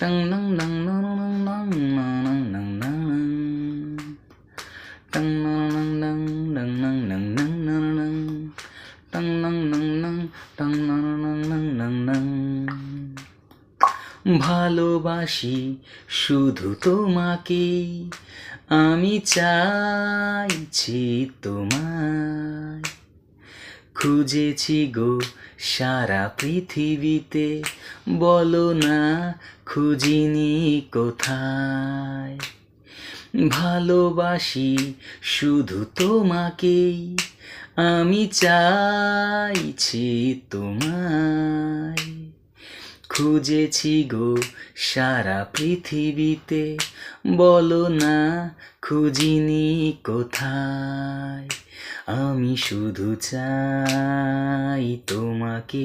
টং নং নং নং নং নং নং নং টং নং নং নং নং নং নং নং নং টং নং নং নং টং নং নং নং নং নং। ভালোবাসি শুধু তোমাকেই, আমি চাইছি তোমায়। খুঁজেছি গো সারা পৃথিবীতে, বলো না খুঁজিনি কোথায়। ভালোবাসি শুধু তোমাকেই, আমি চাইছি তোমায়। খুঁজেছি গো সারা পৃথিবীতে, বলো না খুঁজিনি কোথায়। আমি শুধু চাই তোমাকে।